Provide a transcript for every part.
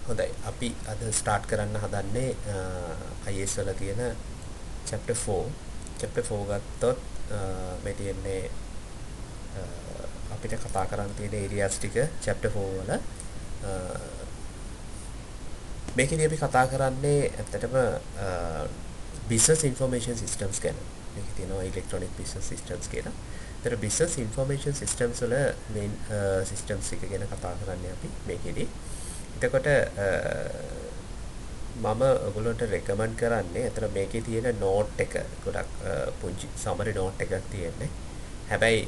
හොඳයි. අපි අද ස්ටාර්ට් කරන්න හදන්නේ IS වල තියෙන chapter 4. chapter 4 ගත්තොත් මේ තියෙන්නේ අපිට කතා කරන්න තියෙන areas ටික chapter 4 වල මේකෙදී අපි කතා කරන්නේ ඇත්තටම business information systems ගැන. මේකේ තියෙනවා electronic business systems කියලා. ඒතර business information systems වල main systems එක ගැන කතා කරන්නේ අපි මේකෙදී. එතකොට මම ඔයගොල්ලන්ට රෙකමන්ඩ් කරන්නේ අතන මේකේ තියෙන නෝට් එක ගොඩක් පුංචි සමරි නෝට් එකක් තියෙන්නේ. හැබැයි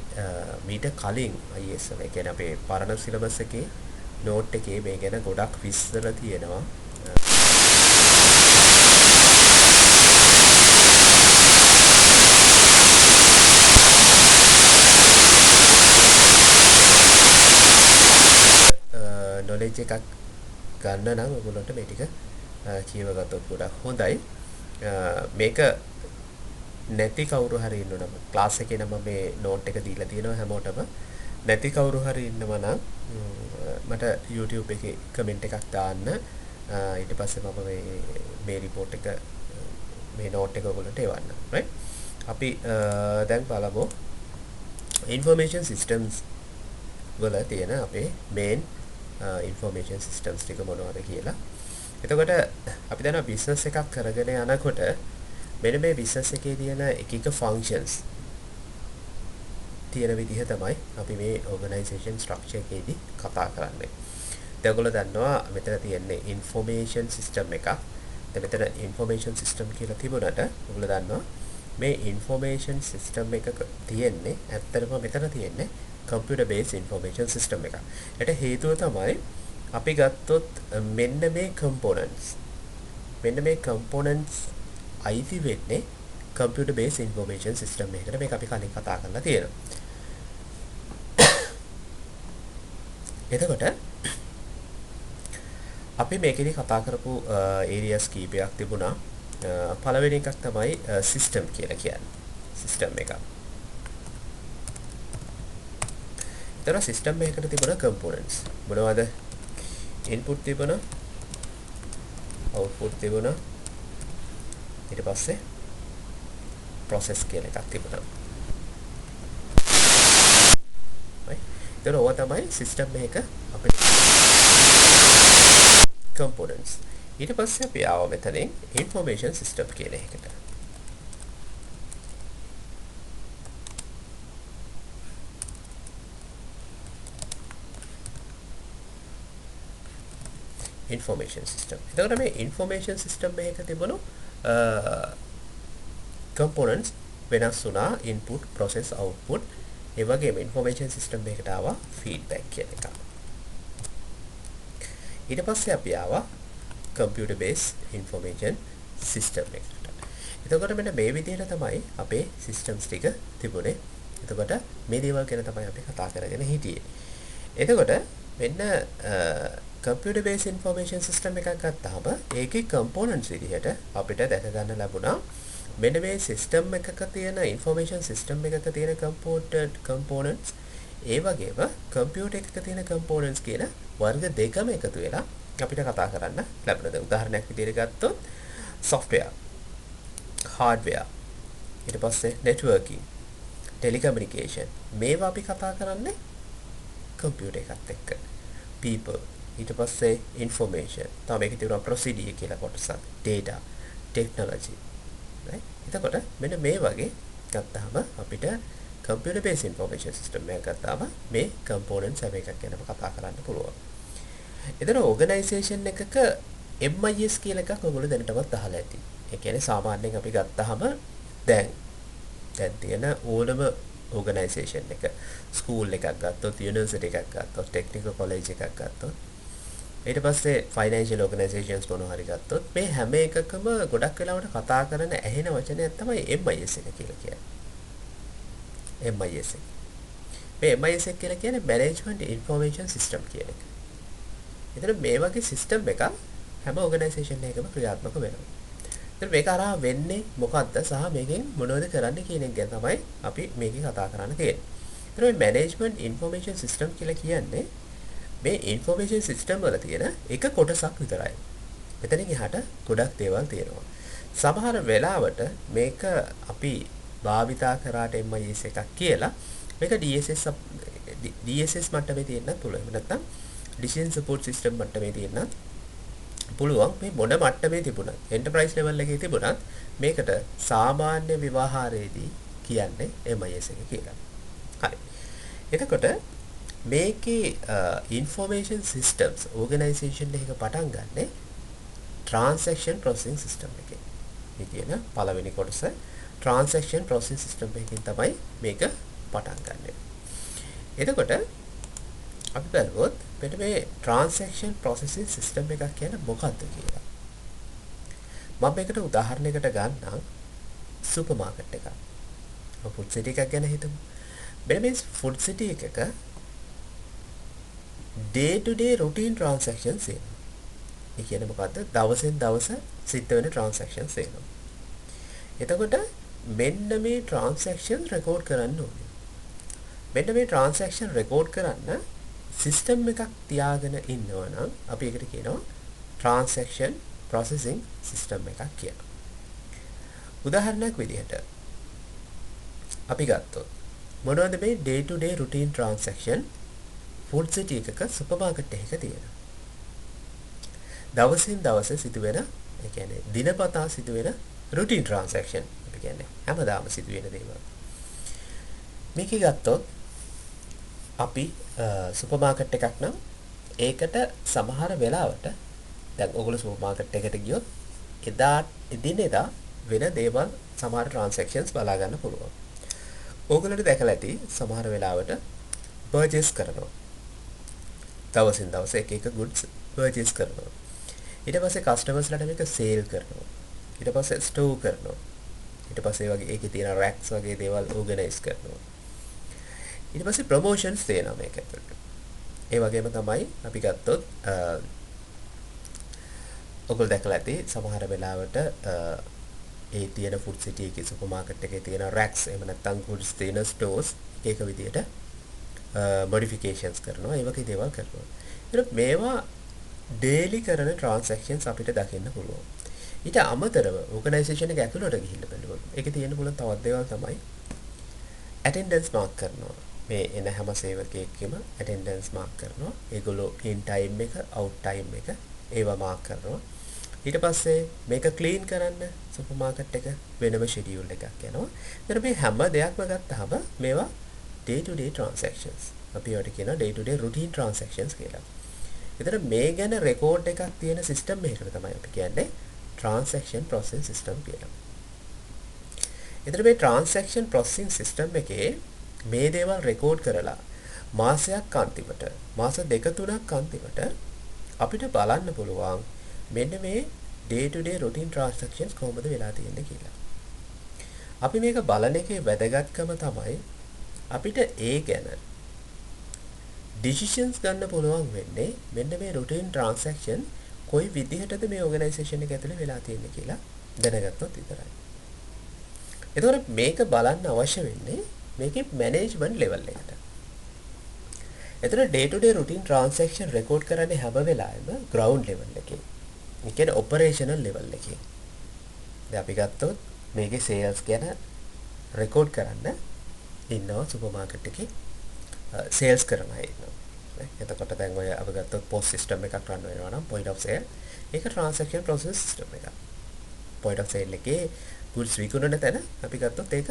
මීට කලින් IS එක කියන්නේ අපේ පරණ සිලබස් එකේ නෝට් එකේ මේ ගැන ගොඩක් විස්තර තියෙනවා. knowledge එකක් ගන්න නම් ඔයගොල්ලන්ට මේ ටික කියව ගත්තොත් ගොඩක් හොඳයි. මේක නැති කවුරු හරි ඉන්නවනම් ක්ලාස් එකේ නම් මේ නෝට් එක දීලා තියෙනවා හැමෝටම. නැති කවුරු හරි ඉන්නවා නම් මට YouTube එකේ කමෙන්ට් එකක් දාන්න. ඊට පස්සේ මම මේ report එක මේ නෝට් එක ඔයගොල්ලන්ට එවන්න. right? අපි දැන් බලමු information systems වල තියෙන අපේ main information systems ටික මොනවද කියලා. එතකොට අපි දන්නවා business එකක් කරගෙන යනකොට මෙන්න මේ business එකේ තියෙන එක එක functions තියෙන විදිහ තමයි අපි මේ organization structure එකේදී කතා කරන්නේ. දැන් ඔයගොල්ලෝ දන්නවා මෙතන තියෙන්නේ information system එකක්. දැන් මෙතන information system කියලා තිබුණාට ඔයගොල්ලෝ දන්නවා මේ information system එකක තියෙන්නේ ඇත්තටම මෙතන තියෙන්නේ computer based information system එකක්. ඒට හේතුව තමයි අපි ගත්තොත් මෙන්න මේ components අයිති වෙන්නේ computer based information system එකකට. මේක අපි කලින් කතා කරලා තියෙනවා. එතකොට අපි මේකෙදි කතා කරපු areas කීපයක් තිබුණා. පළවෙනි එකක් තමයි system කියලා කියන්නේ. system එකක්. එතන system එකකට තිබුණ components මොනවද? input තිබුණා, output තිබුණා, ඊට පස්සේ process කියලා එකක් තිබුණා. right? එතන ඔය තමයි system එක අපේ components. ඊට පස්සේ අපි ආව මෙතනින් information system කියන එකට. information system. එතකොට මේ information system එකක තිබුණු components වෙනස් වුණා input, process, output. ඒ වගේම information system එකකට ආවා feedback කියන එක. ඊට පස්සේ අපි ආවා computer based information system එකට. එතකොට මෙන්න මේ විදිහට තමයි අපේ systems ටික තිබුණේ. එතකොට මේ දේවල් ගැන තමයි අපි කතා කරගෙන හිටියේ. එතකොට මෙන්න computer based information system එකක් ගත්තාම ඒකේ components විදිහට අපිට දැක ගන්න ලැබුණා මෙන්න මේ system එකක තියෙන information system එකක තියෙන components ඒ වගේම computer එකක තියෙන components කියන වර්ග දෙකම එකතු වෙලා අපිට කතා කරන්න ලැබුණා. උදාහරණයක් විදිහට ගත්තොත් software, hardware, ඊට පස්සේ networking, telecommunication මේවා අපි කතා කරන්නේ computer එකත් එක්ක. people ඊට පස්සේ information තමයි මේකේ තියෙන procedure කියලා කොටසක්, data, technology. right? එතකොට මෙන්න මේ වගේ ගත්තාම අපිට computer based information system එකක් ගත්තාම මේ components හැම එකක් ගැනම කතා කරන්න පුළුවන්. එතන organization එකක MIS කියලා එකක් ඔයගොල්ලෝ දැනටමත් අහලා ඇති. ඒ කියන්නේ සාමාන්‍යයෙන් අපි ගත්තාම දැන් තියෙන ඕනම organization එක school එකක් ගත්තොත් university එකක් ගත්තොත් technical college එකක් ගත්තොත් ඊට පස්සේ financial organizations මොනවා හරි ගත්තොත් මේ හැම එකකම ගොඩක් වෙලාවට කතා කරන ඇහෙන වචනයක් තමයි MIS එක කියලා කියන්නේ. MIS එක. මේ MIS එක කියලා කියන්නේ management information system කියන එක. ඒතර මේ වගේ system එකක් හැම organization එකකම ක්‍රියාත්මක වෙනවා. ඒතර මේක අරහා වෙන්නේ මොකද්ද සහ මේකෙන් මොනවද කරන්න කියන එක ගැන තමයි අපි මේකේ කතා කරන්න තියෙන්නේ. ඒතර මේ management information system කියලා කියන්නේ මේ ඉන්ෆෝමේෂන් සිස්ටම් වල තියෙන එක කොටසක් විතරයි. මෙතනින් එහාට ගොඩක් දේවල් තියෙනවා. සමහර වෙලාවට මේක අපි භාවිතා කරාට MIS එකක් කියලා මේක DSS මට්ටමේ තියෙන්නත් පුළුවන්. එහෙම නැත්නම් decision support system මට්ටමේ තියෙන්නත් පුළුවන්. මේ මොන මට්ටමේ තිබුණත් enterprise level එකේ තිබුණත් මේකට සාමාන්‍ය ව්‍යවහාරයේදී කියන්නේ MIS එක කියලා. හරි. එතකොට මේකේ information systems organization එකක පටන් ගන්නෙ transaction processing system එකේ. මේ කියන පළවෙනි කොටස transaction processing system එකකින් තමයි මේක පටන් ගන්නෙ. එතකොට අපි බලුවොත් මෙන්න මේ transaction processing system එකක් කියන්නේ මොකක්ද කියලා. මම මේකට උදාහරණයකට ගන්නම් සුපර් මාකට් එකක්. ෆුඩ් සිටි එකක් ගැන හිතමු. මෙන්න මේ ෆුඩ් සිටි එකක day to day routine transactions එනවා. ඒ කියන්නේ මොකද්ද? දවසෙන් දවස සිද්ධ වෙන transactions එනවා. එතකොට මෙන්න මේ transaction record කරන්න ඕනේ. මෙන්න මේ transaction record කරන්න system එකක් තියාගෙන ඉන්නවා නම් අපි ඒකට කියනවා transaction processing system එකක් කියලා. උදාහරණයක් විදිහට අපි ගත්තොත් මොනවද මේ day to day routine transaction food සිටි එකක සුපර් මාකට් එකක තියෙනවා. දවසින් දවස සිදුවෙන ඒ කියන්නේ දිනපතා සිදුවෙන routine transaction අපි කියන්නේ හැමදාම සිදුවෙන දේවල්. මේකේ ගත්තොත් අපි සුපර් මාකට් එකක් නම් ඒකට සමහර වෙලාවට දැන් ඔයගොල්ලෝ සුපර් මාකට් එකට ගියොත් එදිනෙදා වෙන දේවල් සමහර transactions බලා ගන්න පුළුවන්. ඕගොල්ලන්ට දැකලා ඇති සමහර වෙලාවට purchase කරනවා. දවසින් දවස එක එක goods purchase කරනවා. ඊට පස්සේ customers ලාට මේක sale කරනවා. ඊට පස්සේ store කරනවා. ඊට පස්සේ වගේ ඒකේ තියෙන racks වගේ දේවල් organize කරනවා. ඊට පස්සේ promotions දෙනවා මේක ඇතුළට. ඒ වගේම තමයි අපි ගත්තොත් ඔයගොල්ලෝ දැකලා ඇති සමහර වෙලාවට ඒ තියෙන ෆුඩ් සිටි එකේ සුපර් මාකට් එකේ තියෙන racks එහෙම නැත්නම් goods තියෙන stores ඒක විදියට modifications කරනවා ඒ වගේ දේවල් කරනවා. ඒත් මේවා daily කරන transactions අපිට දකින්න පුළුවන්. ඊට අමතරව organization එක ඇතුළට ගිහිල්ලා බලුවොත් ඒකේ තියෙන පුළුවන් තවත් දේවල් තමයි attendance mark කරනවා. මේ එන හැම සේවකයෙක්ගෙම attendance mark කරනවා. ඒගොල්ලෝ in time එක out time එක ඒවා mark කරනවා. ඊට පස්සේ මේක ක්ලීන් කරන්න සුපර් මාකට් එක වෙනම ෂෙඩියුල් එකක් යනවා. ඊට මේ හැම දෙයක්ම ගත්තාම මේවා day to day transactions. අපි ඒවට කියනවා day to day routine transactions කියලා. ඒතර මේ ගැන රෙකෝඩ් එකක් තියෙන සිස්ටම් එකකට තමයි අපි කියන්නේ transaction processing system කියලා. ඒතර මේ transaction processing system එකේ මේ දේවල් රෙකෝඩ් කරලා මාසයක් අන්තිමට මාස 2-3ක් අන්තිමට අපිට බලන්න පුළුවන් මෙන්න මේ day to day routine transactions කොහොමද වෙලා තියෙන්නේ කියලා. අපි මේක බලන එකේ වැදගත්කම තමයි අපිට ඒ ගැන decisions ගන්න පුළුවන් වෙන්නේ මෙන්න මේ routine transaction කොයි විදිහටද මේ organization එක ඇතුලේ වෙලා තියෙන්නේ කියලා දැනගත්තොත් විතරයි. එතකොට මේක බලන්න අවශ්‍ය වෙන්නේ මේකේ management level එකට. එතකොට day to day routine transaction record කරන්නේ හැම වෙලාවෙම ground level එකේ. ඒ කියන්නේ operational level එකේ. දැන් අපි ගත්තොත් මේකේ sales ගැන record කරන්න ඉන්නවා සුපර් මාකට් එකේ sales කරන අය ඉන්නවා. එතකොට දැන් ඔය අපි ගත්තොත් POS system එකක් run වෙනවා නම් point of sale ඒක transaction process system එකක්. point of sale එකේ goods විකුණන තැන අපි ගත්තොත් ඒක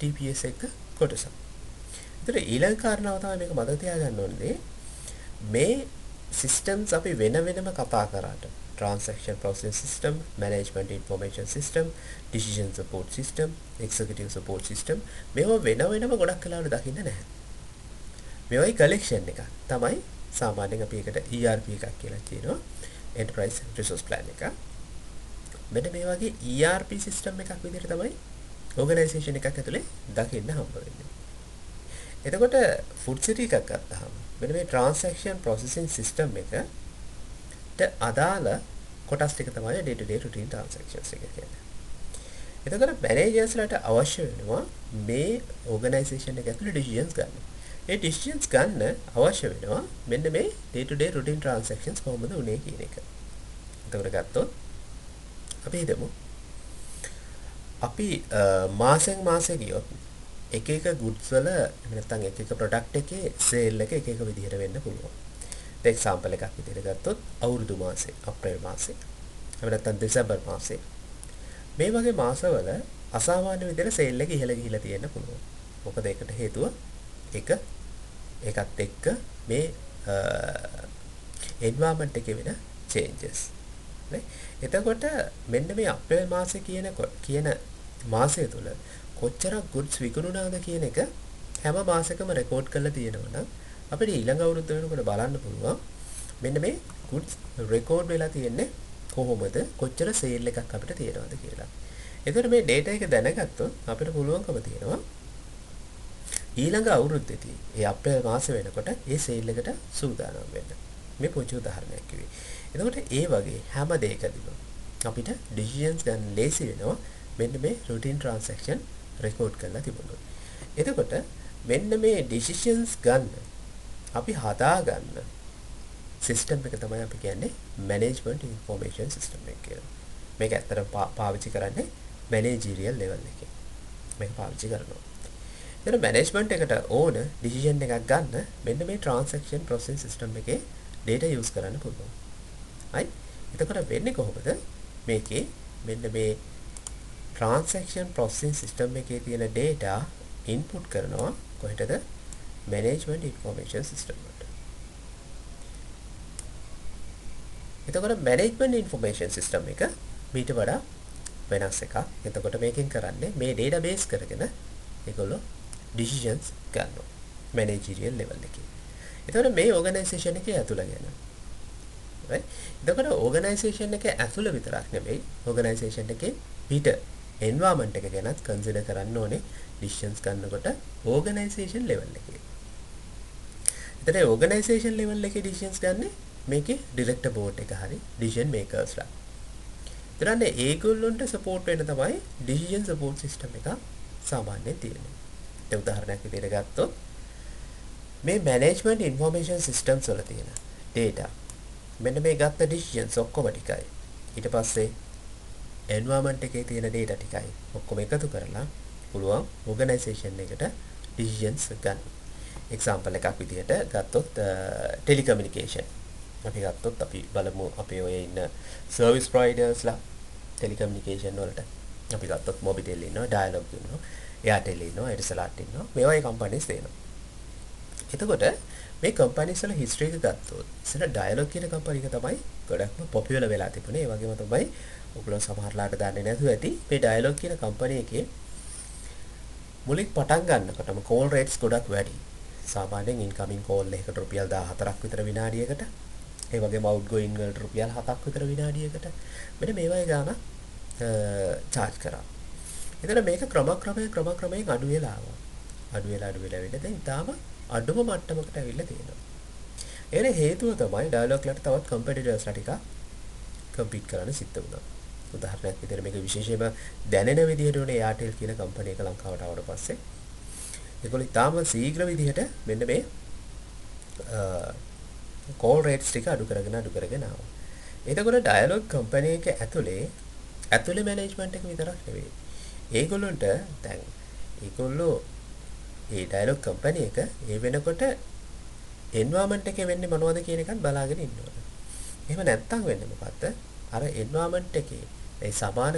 TPS එක කොටසක්. ඒතර ඊළඟ කාරණාව තමයි මේක මතක තියාගන්න ඕනේ මේ systems අපි වෙන වෙනම කතා කරාට transaction processing system, management information system, decision support system, executive support system මේවා වෙන වෙනම ගොඩක් කලාවල දකින්න නැහැ. මේවයි collection එක තමයි සාමාන්‍යයෙන් අපි ඒකට ERP එකක් කියලා කියනවා. enterprise resource plan එක. මෙන්න මේ වගේ ERP system එකක් විදිහට තමයි organization එකක් ඇතුලේ දකින්න හම්බ වෙන්නේ. එතකොට food city එකක් ගත්තාම මෙන්න මේ transaction processing system එකට අදාළ කොටස් ටික තමයි day to day routine transactions එක කියන්නේ. එතකොට managers ලාට අවශ්‍ය වෙනවා මේ organization එක ඇතුලේ decisions ගන්න. ඒ decisions ගන්න අවශ්‍ය වෙනවා මෙන්න මේ day to day routine transactions කොහොමද උනේ කියන එක. එතකොට ගත්තොත් අපි හිතමු අපි මාසෙන් මාසෙ ගියොත් එක එක goods වල නැත්නම් එක එක product එකේ sale එක එක විදිහට වෙන්න පුළුවන්. එක්සැම්පල් එකක් විදිහට ගත්තොත් අවුරුදු මාසේ අප්‍රේල් මාසේ එහෙම නැත්නම් දෙසැම්බර් මාසේ මේ වගේ මාසවල අසාමාන්‍ය විදිහට සේල් එක ඉහළ ගිහිලා තියෙන්න පුළුවන්. මොකද ඒකට හේතුව ඒකත් එක්ක මේ environment එකේ වෙන changes. නේ? එතකොට මෙන්න මේ අප්‍රේල් මාසේ කියන මාසය තුල කොච්චර goods විකුණුණාද කියන එක හැම මාසෙකම රෙකෝඩ් කරලා තියෙනවා නම් අපිට ඊළඟ අවුරුද්ද වෙනකොට බලන්න පුළුවන් මෙන්න මේ goods රෙකෝඩ් වෙලා තියෙන්නේ කොහොමද කොච්චර සේල් එකක් අපිට තියෙනවද කියලා. එතකොට මේ data එක දැනගත්තොත් අපිට පුළුවන්කම තියෙනවා ඊළඟ අවුරුද්දේදී ඒ අප්‍රේල් මාසේ වෙනකොට ඒ සේල් එකට සූදානම් වෙන්න. මේ පොඩි උදාහරණයක් කිව්වේ. එතකොට ඒ වගේ හැම දෙයකදීම අපිට decisions ගන්න ලේසි වෙනවා මෙන්න මේ routine transaction record කරලා තිබුණොත්. එතකොට මෙන්න මේ decisions ගන්න අපි හදා ගන්න සිස්ටම් එක තමයි අපි කියන්නේ management information system එක කියලා. මේක ඇත්තටම පාවිච්චි කරන්නේ managerial level එකේ. මේක පාවිච්චි කරනවා. එතන management එකට ඕන decision එකක් ගන්න මෙන්න මේ transaction processing system එකේ data use කරන්න පුළුවන්. හරි? එතකොට වෙන්නේ කොහොමද? මේකේ මෙන්න මේ transaction processing system එකේ තියෙන data input කරනවා කොහෙටද? management information system එකට. එතකොට management information system එක මීට වඩා වෙනස් එකක්. එතකොට මේකෙන් කරන්නේ මේ database කරගෙන ඒගොල්ලෝ decisions ගන්නවා managerial level එකේ. එතකොට මේ organization එකේ ඇතුළ ගැන. right? එතකොට organization එකේ ඇතුළ විතරක් නෙමෙයි organization එකේ පිට environment එක ගැනත් consider කරන්න ඕනේ decisions ගන්නකොට organization level එකේ. එතකොට organization level එකේ decisions ගන්න මේකේ director board එක හරි decision makers ලා. ඊළඟට ඒගොල්ලන්ට support වෙන්න තමයි decision support system එක සාමාන්‍යයෙන් තියෙන්නේ. ඒ උදාහරණයක් විදිහට ගත්තොත් මේ management information systems වල තියෙන data මෙන්න මේ ගත්ත decisions ඔක්කොම ටිකයි. ඊට පස්සේ environment එකේ තියෙන data ටිකයි ඔක්කොම එකතු කරලා පුළුවන් organization එකට decisions ගන්න. example එකක් විදිහට ගත්තොත් telecommunication අපි ගත්තොත් අපි බලමු අපේ ඔය ඉන්න service providers ලා telecommunication වලට අපි ගත්තොත් Mobitel ඉන්නවා, Dialog ඉන්නවා, Airtel ඉන්නවා, Etisalat ඉන්නවා. මේ වගේ companies තියෙනවා. එතකොට මේ companies වල history එක ගත්තොත් ඉතින් Dialog කියන company එක තමයි ගොඩක්ම popular වෙලා තිබුණේ. ඒ වගේම තමයි ඔයගොල්ලෝ සමහරලාට දන්නේ නැතුව ඇති මේ Dialog කියන company එකේ මුලින් පටන් ගන්නකොටම call rates ගොඩක් වැඩි. සාමාන්‍යයෙන් incoming call එකකට රුපියල් 14ක් විතර විනාඩියකට. ඒ වගේම outgoing වලට රුපියල් 7ක් විතර විනාඩියකට. මෙන්න මේ වගේ ගාණක් charge කරා. එතන මේක ක්‍රමක්‍රමයෙන් අඩු වෙලා ආවා. අඩු වෙලා වෙන දැන් තාම අඩුම මට්ටමකට ඇවිල්ලා තියෙනවා. ඒන හේතුව තමයි Dialog ලට තවත් competitors ලා ටික compete කරන්න සිද්ධ වුණා. උදාහරණයක් විදිහට මේක විශේෂයෙන්ම දැනෙන විදිහට උනේ Airtel කියන කම්පැනි එක ලංකාවට ආවට පස්සේ ඒගොල්ලෝ තාම ශීඝ්‍ර විදිහට මෙන්න මේ call rates ටික අඩු කරගෙන ආවා. එතකොට Dialog කම්පැනි එක ඇතුලේ management එක විතරක් නෙවෙයි. ඒගොල්ලන්ට දැන් ඒගොල්ලෝ ඒ Dialog කම්පැනි එක ඒ වෙනකොට environment එකේ වෙන්නේ මොනවද කියන එකත් බලාගෙන ඉන්න ඕන. එහෙම නැත්තම් වෙන්නේ මොකද්ද? අර environment එකේ ඒ සමාන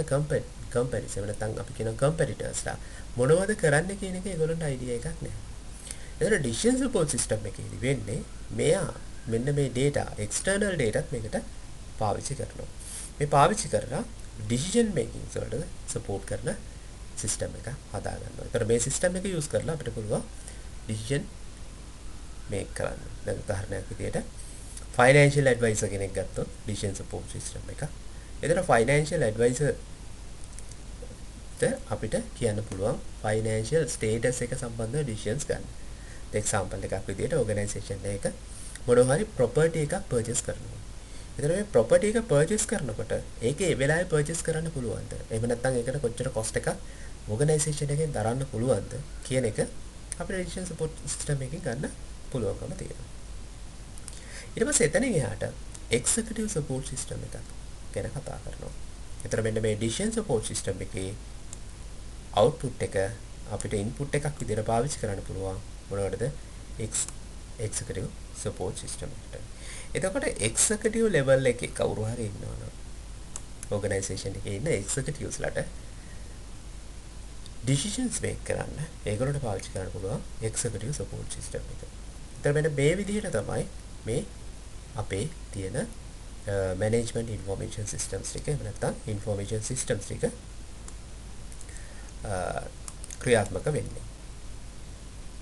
companies එහෙම නැත්නම් අපි කියන competitors ලා මොනවද කරන්නේ කියන එක ඒගොල්ලන්ට idea එකක් නැහැ. ඒතර decision support system එකේදී වෙන්නේ මෙයා මෙන්න මේ data external data මේකට පාවිච්චි කරනවා. මේ පාවිච්චි කරලා decision making වලට support කරන system එක හදා ගන්නවා. ඒතර මේ system එක use කරලා අපිට පුළුවන් decision make කරන්න. දැන් උදාහරණයක් විදියට financial advisor කෙනෙක් ගත්තොත් decision support system එක. එතන financial advisor අපිට කියන්න පුළුවන් financial status එක සම්බන්ධව decisions ගන්න. example එකක් විදියට organization එක මොනවා හරි property එකක් purchase කරනවා. එතන මේ property එක purchase කරනකොට ඒකේ ඒ වෙලාවේ purchase කරන්න පුළුවන්ද? එහෙම නැත්නම් ඒකට කොච්චර cost එකක් organization එකෙන් දරන්න පුළුවන්ද කියන එක අපිට decision support system එකකින් ගන්න පුළුවන්කම තියෙනවා. ඊට පස්සේ එතනින් එහාට executive support system එකක් ගැන කතා කරනවා. එතන මෙන්න මේ decision support system එකේ output එක අපිට input එකක් විදිහට පාවිච්චි කරන්න පුළුවන් මොනවටද? executive support system එකට. එතකොට executive level එකේ කවුරු හරි ඉන්නවනම් organization එකේ ඉන්න executives ලට decisions make කරන්න ඒගොල්ලන්ට පාවිච්චි කරන්න පුළුවන් executive support system එක. එතන මෙන්න මේ විදිහට තමයි මේ අපේ තියෙන management information systems ටික එහෙම නැත්නම් information systems ටික ක්‍රියාත්මක වෙන්නේ.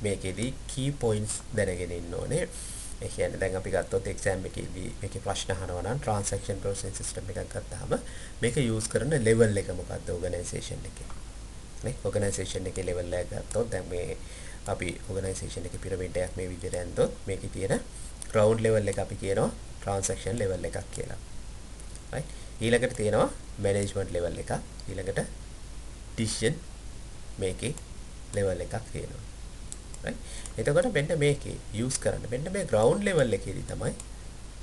මේකෙදි key points දැනගෙන ඉන්න ඕනේ. ඒ කියන්නේ දැන් අපි ගත්තොත් exam එකේදී මේකේ ප්‍රශ්න අහනවා නම් transaction processing system එකක් ගත්තාම මේක use කරන level එක මොකක්ද organization එකේ. නේ organization එකේ level එක ගත්තොත් දැන් මේ අපි organization එකේ pyramid එකක් මේ විදිහට ඇන්දොත් මේකේ තියෙන ground level එක අපි කියනවා transaction level එකක් කියලා. right ඊළඟට තියෙනවා management level එකක් ඊළඟට decision making level එකක් තියෙනවා. right එතකොට මෙන්න මේකේ use කරන්න මෙන්න මේ ground level එකේදී තමයි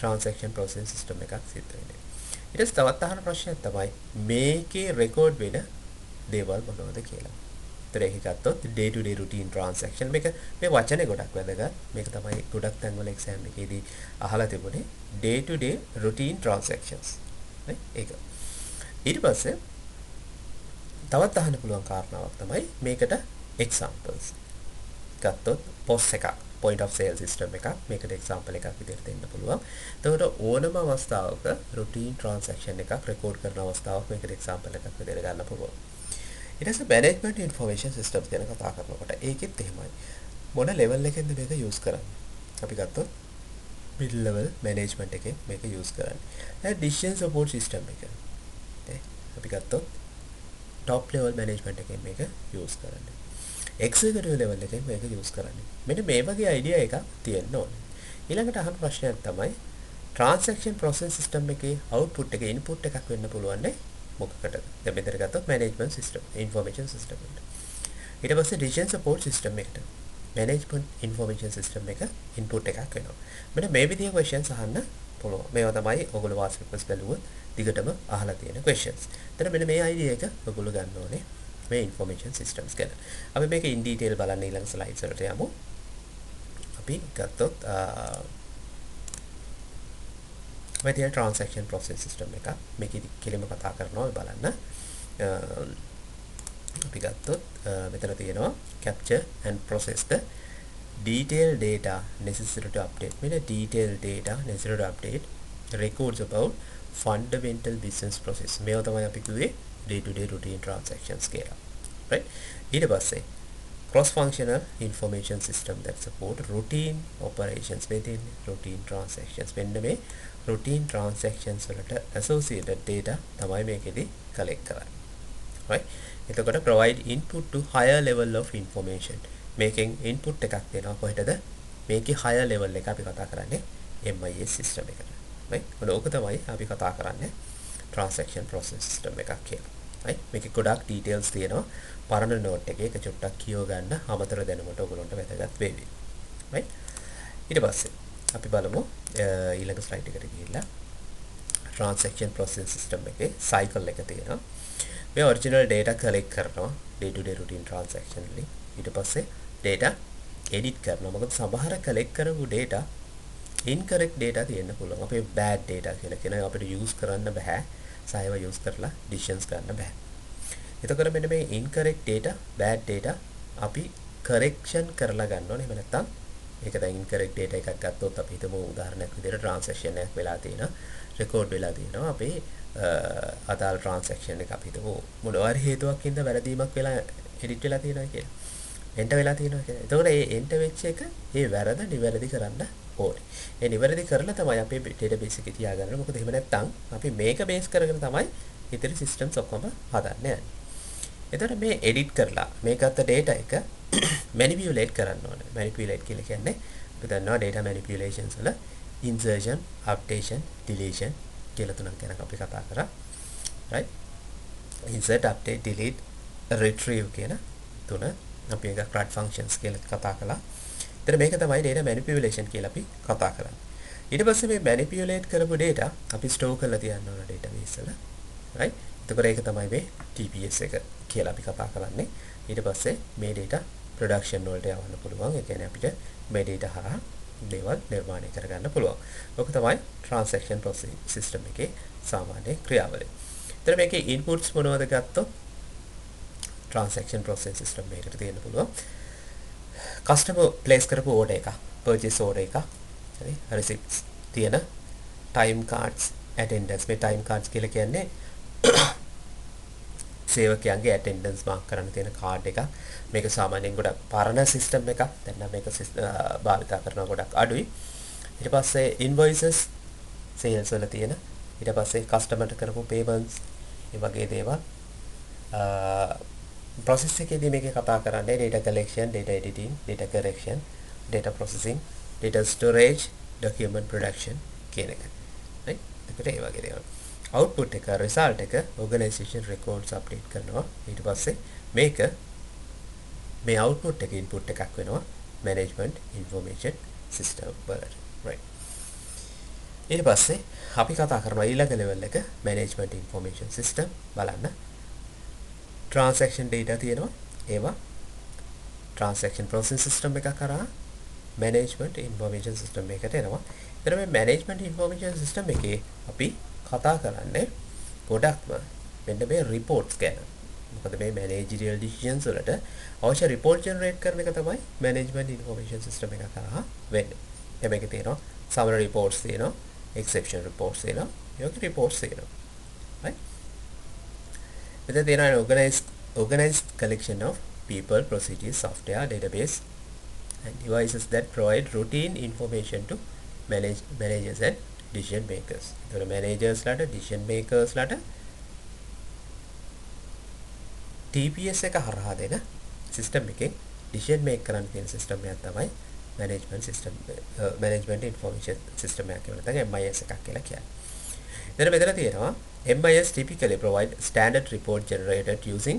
transaction processing system එකක් සිද්ධ වෙන්නේ. ඊට පස්සේ තවත් අහන ප්‍රශ්නයක් තමයි මේකේ record වෙන දේවල් මොනවද කියලා. ඒතර ඒක ගත්තොත් day to day routine transaction මේක මේ වචනේ ගොඩක් වැදගත්. මේක තමයි ගොඩක් තැන්වල exam එකේදී අහලා තිබුණේ day to day routine transactions. right ඒක. ඊට පස්සේ තවත් අහන්න පුළුවන් කාරණාවක් තමයි මේකට examples. ගත්තොත් POS එකක් point of sale system එකක් මේකට example එකක් විදිහට දෙන්න පුළුවන්. එතකොට ඕනම අවස්ථාවක routine transaction එකක් record කරන අවස්ථාවක් මේකට example එකක් විදිහට ගන්න පුළුවන්. ඊට පස්සේ management information systems ගැන කතා කරනකොට ඒකෙත් එහෙමයි. මොන level එකෙන්ද මේක use කරන්නේ? අපි ගත්තොත් middle level management එකෙන් මේක use කරන්නේ. දැන් decision support system එක. අපි ගත්තොත් top level management එකෙන් මේක use කරන්නේ. executive level එකෙන් මේක use කරන්නේ. මෙන්න මේ වගේ idea එකක් තියෙන්න ඕනේ. ඊළඟට අහන ප්‍රශ්නයක් තමයි transaction process system එකේ output එක input එකක් වෙන්න පුළුවන් නේ මොකකටද? දැන් මෙතන ගත්තොත් management system information system එකට. ඊට පස්සේ decision support system එකට management information system එක input එකක් වෙනවා. මෙන්න මේ විදිහේ questions අහන්න පුළුවන්. මේවා තමයි ඔයගොල්ලෝ වාස් පෙපර්ස් බලුවොත් දිගටම අහලා තියෙන questions. එතන මෙන්න මේ idea එක ඔයගොල්ලෝ ගන්න ඕනේ. මේ information systems ගැන. අපි මේක in detail බලන්න ඊළඟ slides වලට යමු. අපි ගත්තොත් මේ තියෙන transaction process system එක මේකෙදි කෙලිම කතා කරනවා බලන්න. අපි ගත්තොත් මෙතන තියෙනවා capture and process the detailed data necessary to update. මෙන්න detailed data necessary to update records about fundamental business process. මේවා තමයි අපි කිව්වේ day to day routine transactions කියලා. right ඊට පස්සේ cross functional information system that support routine operations within routine transactions. මෙන්න මේ routine transactions වලට associated data තමයි මේකෙදි collect කරන්නේ. right එතකොට provide input to higher level of information. මේකෙන් input එකක් දෙනවා කොහෙටද? මේකේ higher level එක අපි කතා කරන්නේ MIS system එකට. right ඔක තමයි අපි කතා කරන්නේ transaction process system එකක් කියලා. right මේකේ ගොඩක් details තියෙනවා. පරණ note එකේ එක චුට්ටක් කියව ගන්න අමතර දැනුමට ඔයගොල්ලන්ට වැදගත් වේවි. right ඊට පස්සේ අපි බලමු ඊළඟ slide එකට ගිහිල්ලා transaction process system එකේ cycle එක තියෙනවා. මේ original data collect කරනවා day to day routine transaction වලින්. ඊට පස්සේ data edit කරනවා. මොකද සමහර collect කරපු data incorrect data තියෙන්න පුළුවන්. අපේ bad data කියලා කියන අපිට use කරන්න බෑ. සායව use කරලා decisions ගන්න බෑ. එතකොට මෙන්න මේ incorrect data, bad data අපි correction කරලා ගන්න ඕනේ. එහෙම නැත්නම් ඒක දැන් incorrect data එකක් ගත්තොත් අපි හිතමු උදාහරණයක් විදිහට transaction එකක් වෙලා තියෙනවා, record වෙලා තියෙනවා. අපේ අදාළ transaction එක අපි හිතමු මොනවා හරි හේතුවක් හින්දා වැරදීමක් වෙලා edit වෙලා තියෙනවා කියලා. enter වෙලා තියෙනවා කියලා. එතකොට මේ enter වෙච්ච එක ඒ වැරද නිවැරදි කරන්න ඕනේ. ඒ නිවැරදි කරලා තමයි අපේ database එකේ තියාගන්න. මොකද එහෙම නැත්නම් අපි මේක base කරගෙන තමයි ඉතින් systems ඔක්කොම හදන්නේ. එතකොට මේ edit කරලා මේකත් data එක manipulate කරන්න ඕනේ. manipulate කියලා කියන්නේ අපි දන්නවා data manipulations වල insertion, updation, deletion කියලා තුනක් ගැන අපි කතා කරා. right insert, update, delete, retrieve කියන තුන අපි එක CRUD functions කියලා කතා කළා. එතන මේක තමයි data manipulation කියලා අපි කතා කරන්නේ. ඊට පස්සේ මේ manipulate කරපු data අපි store කරලා තියන්න ඕන database වල. right? එතකොට ඒක තමයි මේ TPS එක කියලා අපි කතා කරන්නේ. ඊට පස්සේ මේ data production වලට යවන්න පුළුවන්. ඒ කියන්නේ අපිට මේ data හරහා දේවල් නිර්මාණය කරගන්න පුළුවන්. ඔක තමයි transaction processing system එකේ සාමාන්‍ය ක්‍රියාවලිය. එතන මේකේ inputs මොනවද ගත්තොත් transaction processing system එකකට තියෙන්න පුළුවන්. customer place කරපු order එක, purchase order එක, හරි receipts තියෙන time cards, attendance. මේ time cards කියලා කියන්නේ සේවකයන්ගේ attendance mark කරන්න තියෙන card එක. මේක සාමාන්‍යයෙන් ගොඩක් පරණ system එකක්. දැන් නම් මේක භාවිත කරනවා ගොඩක් අඩුයි. ඊට පස්සේ invoices sales වල තියෙන. ඊට පස්සේ customer ට කරපු payments මේ වගේ දේවල් process එකේදී මේකේ කතා කරන්නේ data collection, data editing, data correction, data processing, data storage, document production කියන එක. right? ඒකට ඒ වගේ දේවල්. output එක result එක organization records update කරනවා. ඊට පස්සේ මේක මේ output එක input එකක් වෙනවා management information system වලට. right? ඊට පස්සේ අපි කතා කරනවා ඊළඟ level එක management information system බලන්න. transaction data තියෙනවා. ඒවා transaction processing system එක කරා management information system එකට එනවා. එතන මේ management information system එකේ අපි කතා කරන්නේ ගොඩක්ම මෙන්න මේ reports ගැන. මොකද මේ managerial decisions වලට අවශ්‍ය report generate කරන එක තමයි management information system එක කරා වෙන්නේ. දැන් මේකේ තියෙනවා summary reports තියෙනවා, exception reports තියෙනවා, ඒ වගේ reports තියෙනවා. right? Then there are organized collection of people, procedures, software, database, and devices that provide routine information to managers and decision makers. The managers ලාට decision makers ලාට TPS එක හරහා දෙන system එකෙන් decision make කරන්න තියෙන system එකක් තමයි management information system එකක් කියලා නැත්නම් MIS එකක් කියලා කියන්නේ. දැන් මෙතන තියෙනවා MIS typically provide standard report generated using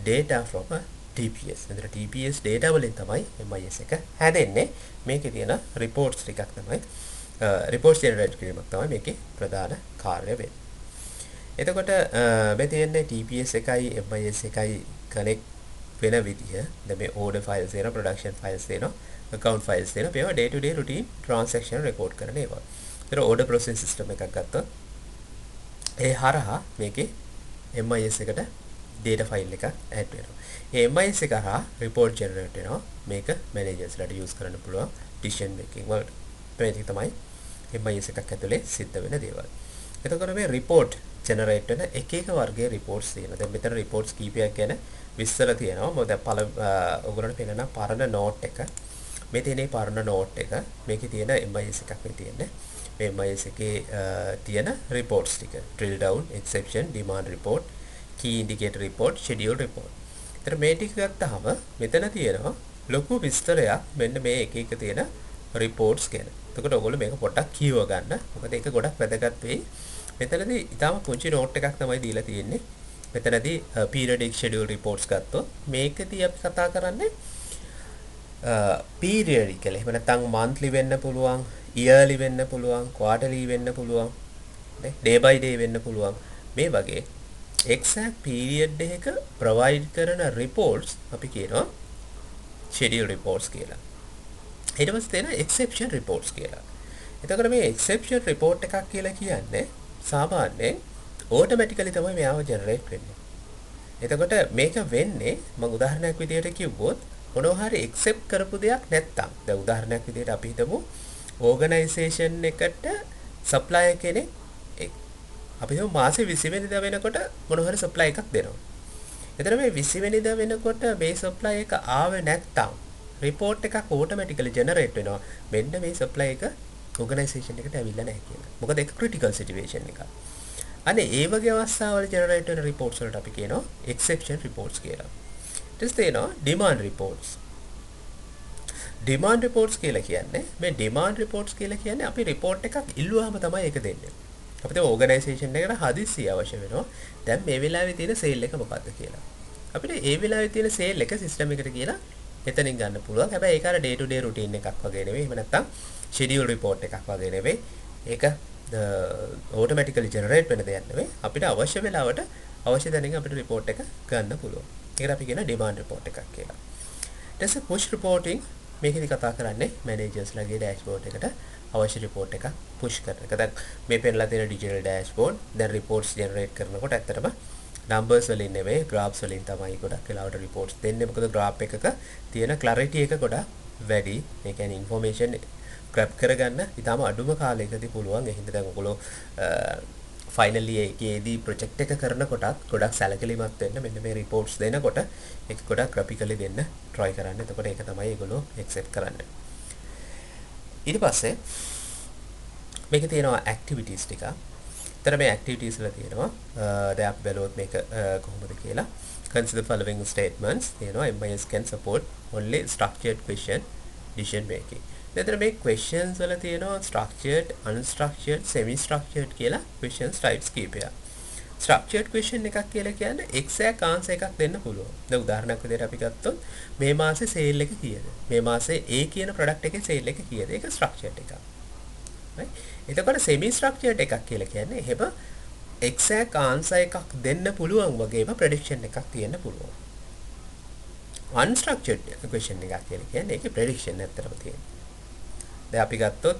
data from a TPS. එතන TPS data වලින් තමයි MIS එක හැදෙන්නේ. මේකේ තියෙන reports ටිකක් තමයි reports generate කිරීමක් තමයි මේකේ ප්‍රධාන කාර්යය වෙන්නේ. එතකොට මේ තියෙන්නේ TPS එකයි MIS එකයි connect වෙන විදිය. දැන් මේ order files තියෙනවා, production files තියෙනවා, account files තියෙනවා. මේවා day to day routine transaction record කරන ඒවා. ඒතර order processing system එකක් ගත්තොත් ඒ හරහා මේකේ MIS එකට data file එකක් add වෙනවා. ඒ MIS එක හරහා report generate වෙනවා. මේක managers ලාට use කරන්න පුළුවන් decision making වලට. මේක තමයි MIS එකක් ඇතුලේ සිද්ධ වෙන දේවල්. එතකොට මේ report generate වෙන එක එක වර්ගයේ reports තියෙනවා. දැන් මෙතන reports කීපයක් ගැන විස්තර තියෙනවා. මොකද ඔයගොල්ලන්ට පේනවා පරණ note එක. මේ තියෙන පරණ note එක. මේකේ තියෙන MIS එකක් මේ තියෙන්නේ. මේ MIS එකේ තියෙන reports ටික. drill down, exception, demand report, key indicator report, schedule report. ඒතර මේ ටික ගත්තාම මෙතන තියෙනවා ලොකු විස්තරයක් මෙන්න මේ එක එක තියෙන reports ගැන. එතකොට ඔයගොල්ලෝ මේක පොඩ්ඩක් කියව ගන්න. මොකද ඒක ගොඩක් වැදගත් වෙයි. මෙතනදී ඊටම පුංචි note එකක් තමයි දීලා තියෙන්නේ. මෙතනදී periodic schedule reports ගත්තොත් මේකදී අපි කතා කරන්නේ periodical. එහෙම නැත්නම් monthly වෙන්න පුළුවන්, yearly වෙන්න පුළුවන්, quarterly වෙන්න පුළුවන්, day by day වෙන්න පුළුවන්. මේ වගේ exact period එකක provide කරන reports අපි කියනවා schedule reports කියලා. ඊට පස්සේ තියෙන exception reports කියලා. එතකොට මේ exception report එකක් කියලා කියන්නේ සාමාන්‍යයෙන් automatically තමයි මෙයාව generate වෙන්නේ. එතකොට මේක වෙන්නේ මම උදාහරණයක් විදිහට කිව්වොත් මොනවා හරි accept කරපු දෙයක් නැත්තම්. දැන් උදාහරණයක් විදිහට අපි හිතමු organization එකට supplier කෙනෙක් අපි හිතමු මාසේ 20 වෙනිදා වෙනකොට මොනවා හරි supply එකක් දෙනවා. එතන මේ 20 වෙනිදා වෙනකොට මේ supply එක ආවේ නැත්තම් report එකක් automatically generate වෙනවා. මෙන්න මේ supply එක organization එකට ඇවිල්ලා නැහැ කියලා. මොකද ඒක critical situation එකක්. අනේ ඒ වගේ අවස්ථාවල generate වෙන reports වලට අපි කියනවා exception reports කියලා. ඊට තියෙනවා demand reports. demand reports කියලා කියන්නේ මේ demand reports කියලා කියන්නේ අපි report එකක් ඉල්ලුවාම තමයි ඒක දෙන්නේ. අපිට organization එකකට හදිස්සිය අවශ්‍ය වෙනවා. දැන් මේ වෙලාවේ තියෙන sale එක මොකක්ද කියලා. අපිට ඒ වෙලාවේ තියෙන සේල් එක සිස්ටම් එකට කියලා එතනින් ගන්න පුළුවන්. හැබැයි ඒක අර ඩේ ටු ඩේ රුටීන් එකක් වගේ නෙවෙයි. එහෙම නැත්නම් ෂෙඩියුල් රිපෝට් එකක් වගේ නෙවෙයි. ඒක ඕටෝමැටිකලි ජෙනරේට් වෙන දෙයක් නෙවෙයි. අපිට අවශ්‍ය වෙලාවට අවශ්‍ය තැනින් අපිට රිපෝට් එක ගන්න පුළුවන්. ඒකට අපි කියන ඩිමාන්ඩ් රිපෝට් එකක් කියලා. ඊට පස්සේ පුෂ් රිපෝටින් මේකෙදි කතා කරන්නේ මැනේජර්ස්ලාගේ ඩෑෂ්බෝඩ් එකට අවශ්‍ය රිපෝට් එකක් පුෂ් කරන එක. දැන් මේ පෙන්නලා තියෙන ඩිජිටල් ඩෑෂ්බෝඩ් දැන් රිපෝට්ස් ජෙනරේට් කරනකොට ඇත්තටම නම්බර්ස් වලින් නෙවෙයි ග්‍රාෆ්ස් වලින් තමයි ගොඩක් වෙලාවට රිපෝට්ස් දෙන්නේ. මොකද ග්‍රාෆ් එකක තියෙන ක්ලැරිටි එක ගොඩක් වැඩි. ඒ කියන්නේ ইনফෝමේෂන් grab කරගන්න ඊටම අඩුම කාලයකදී පුළුවන්. ඒ හින්දා දැන් ඔයගොල්ලෝ ෆයිනලි ඒකේදී ප්‍රොජෙක්ට් එක කරනකොටත් ගොඩක් සැලකිලිමත් වෙන්න මෙන්න මේ රිපෝට්ස් දෙනකොට ඒක ගොඩක් ග්‍රැෆිකලි දෙන්න try කරන්න. එතකොට ඒක තමයි ඒගොල්ලෝ accept කරන්නේ. ඊට පස්සේ මේකේ තියෙනවා activities ටික. එතන මේ activities වල තියෙනවා දැන් අපි බලුවොත් මේක කොහොමද කියලා. Consider following statements තියෙනවා. MIS can support only structured question decision making. එතන මේ questions වල තියෙනවා structured, unstructured, semi structured කියලා questions types කීපයක්. structured question එකක් කියලා කියන්නේ exact answer එකක් දෙන්න පුළුවන්. දැන් උදාහරණයක් විදිහට අපි ගත්තොත් මේ මාසේ sale එක කීයද? මේ මාසේ A කියන product එකේ sale එක කීයද? ඒක structured එකක්. right? එතකොට semi structured එකක් කියලා කියන්නේ එහෙම exact answer එකක් දෙන්න පුළුවන් වගේම prediction එකක් තියෙන්න පුළුවන්. unstructured question එකක් කියලා කියන්නේ ඒකේ prediction නැත්තරම තියෙනවා. දැන් අපි ගත්තොත්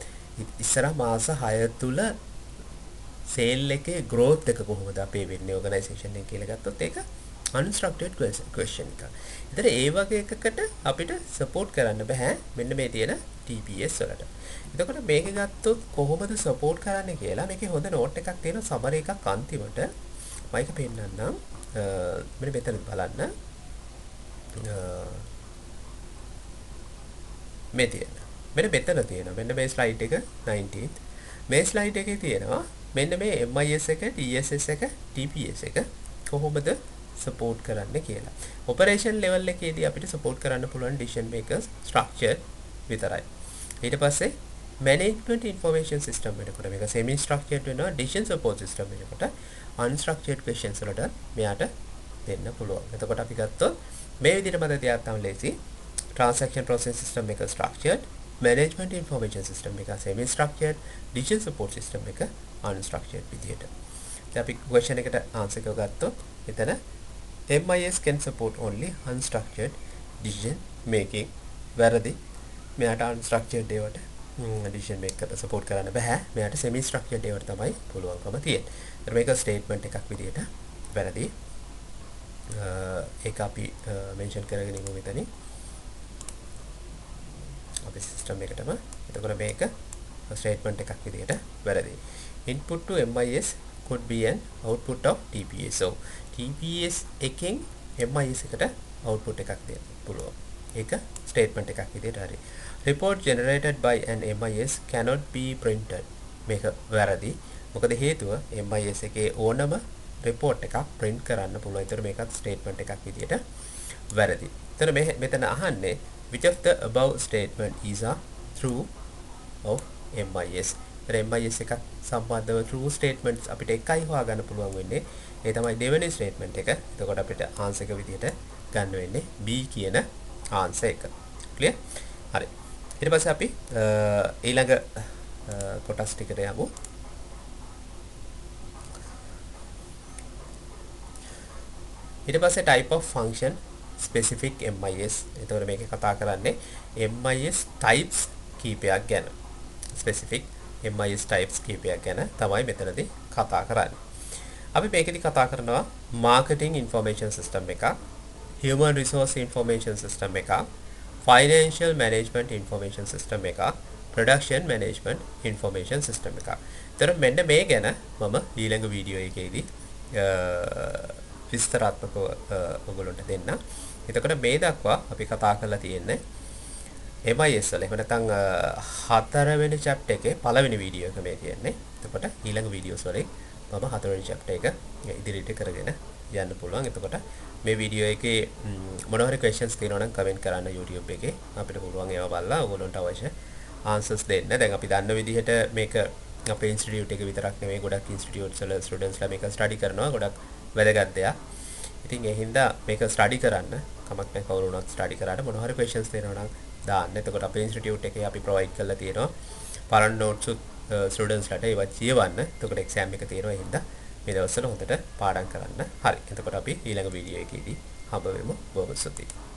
ඉස්සර මාස 6 තුල සේල් එකේ growth එක කොහොමද අපේ වෙන්නේ organization එක කියලා ගත්තොත් ඒක unstructured question එක. ඒතර ඒ වගේ එකකට අපිට support කරන්න බෑ මෙන්න මේ තියෙන TPS වලට. එතකොට මේක ගත්තොත් කොහොමද support කරන්නේ කියලා මේකේ හොඳ note එකක් තියෙන summary එකක් අන්තිමට මම ඒක පෙන්නන්නම්. මෙන්න මෙතන බලන්න. මේ තියෙන මෙන්න මෙතන තියෙනවා. මෙන්න මේ slide එක 19th. මේ slide එකේ තියෙනවා මෙන්න මේ MIS එක, TSS එක, TPS එක කොහොමද support කරන්න කියලා. operation level එකේදී අපිට support කරන්න පුළුවන් decision makers structure විතරයි. ඊට පස්සේ management information system වෙනකොට මේක semi structured වෙනවා. decision support system වෙනකොට unstructured questions වලට මෙයාට දෙන්න පුළුවන්. එතකොට අපි ගත්තොත් මේ විදිහට මත තියාගත්තම ලේසි. transaction process system එක structured, management information system එක semi structured, decision support system එක unstructured විදිහට. දැන් අපි question එකට answer එක ගත්තොත් එතන MIS can support only unstructured decision making. වැරදි. මෙයාට unstructured ඒවට decision make කරලා support කරන්න බෑ. මෙයාට semi structured ඒවට තමයි පුළුවන්කම තියෙන්නේ. ඒතර මේක statement එකක් විදිහට වැරදි. ඒක අපි mention කරගෙන ඉමු මෙතනින්. අපි system එකටම. එතකොට මේක statement එකක් විදිහට වැරදි. Input to MIS could be an output of TPS. So TPS එකෙන් MIS එකට output එකක් දෙන්න පුළුවන්. ඒක statement එකක් විදිහට හරි. Report generated by an MIS cannot be printed. මේක වැරදි. මොකද හේතුව MIS එකේ ඕනම report එකක් print කරන්න පුළුවන්. ඒතර මේකත් statement එකක් විදිහට වැරදි. එතන මෙතන අහන්නේ which of the above statement is a true of MIS. MIS එකක් සම්බන්ධව true statements අපිට එකයි හොයාගන්න පුළුවන් වෙන්නේ. ඒ තමයි දෙවෙනි statement එක. එතකොට අපිට answer එක විදිහට ගන්න වෙන්නේ B කියන answer එක. clear? හරි. ඊට පස්සේ අපි ඊළඟ කොටස් ටිකට යමු. ඊට පස්සේ type of function specific MIS. එතකොට මේකේ කතා කරන්නේ MIS types කීපයක් ගැන. specific MIS types කීපයක් ගැන තමයි මෙතනදී කතා කරන්නේ. අපි මේකෙදි කතා කරනවා marketing information system එකක්, human resource information system එකක්, financial management information system එකක්, production management information system එකක්. ඒතර මෙන්න මේ ගැන මම ඊළඟ වීඩියෝ එකේදී විස්තරාත්මකව ඔයගොල්ලන්ට දෙන්න. එතකොට මේ දක්වා අපි කතා කරලා තියෙන්නේ MIS වල. එහෙම නැත්නම් 4 වෙනි chapter එකේ පළවෙනි වීඩියෝ එක මේ තියෙන්නේ. එතකොට ඊළඟ වීඩියෝස් වලින් මම 4 වෙනි chapter එක ඉදිරියට කරගෙන යන්න පුළුවන්. එතකොට මේ වීඩියෝ එකේ මොනවා හරි questions තියෙනවා නම් comment කරන්න YouTube එකේ. අපිට පුළුවන් ඒවා බලලා ඔයගොල්ලන්ට අවශ්‍ය answers දෙන්න. දැන් අපි දන්න විදිහට මේක අපේ institute එක විතරක් නෙමෙයි ගොඩක් institutes වල students ලා මේක study කරනවා. ගොඩක් වැදගත් දෙයක්. ඉතින් ඒ හින්දා මේක ස්ටඩි කරන්න කමක් නැහැ කවුරු වුණත් ස්ටඩි කරාට මොනවා හරි ක්වෙස්චන්ස් තියෙනවා නම් දාන්න. එතකොට අපේ ඉන්ස්ටිටියුට් එකේ අපි ප්‍රොවයිඩ් කරලා තියෙනවා පරණ නෝට්ස් ස්ටුඩන්ට්ස්ලාට ඒවා කියවන්න. එතකොට එක්සෑම් එක තියෙනවා. ඒ හින්දා මේ දවස්වල හොඳට පාඩම් කරන්න. හරි. එතකොට අපි ඊළඟ වීඩියෝ එකේදී හම්බ වෙමු. බොහොම ස්තුතියි.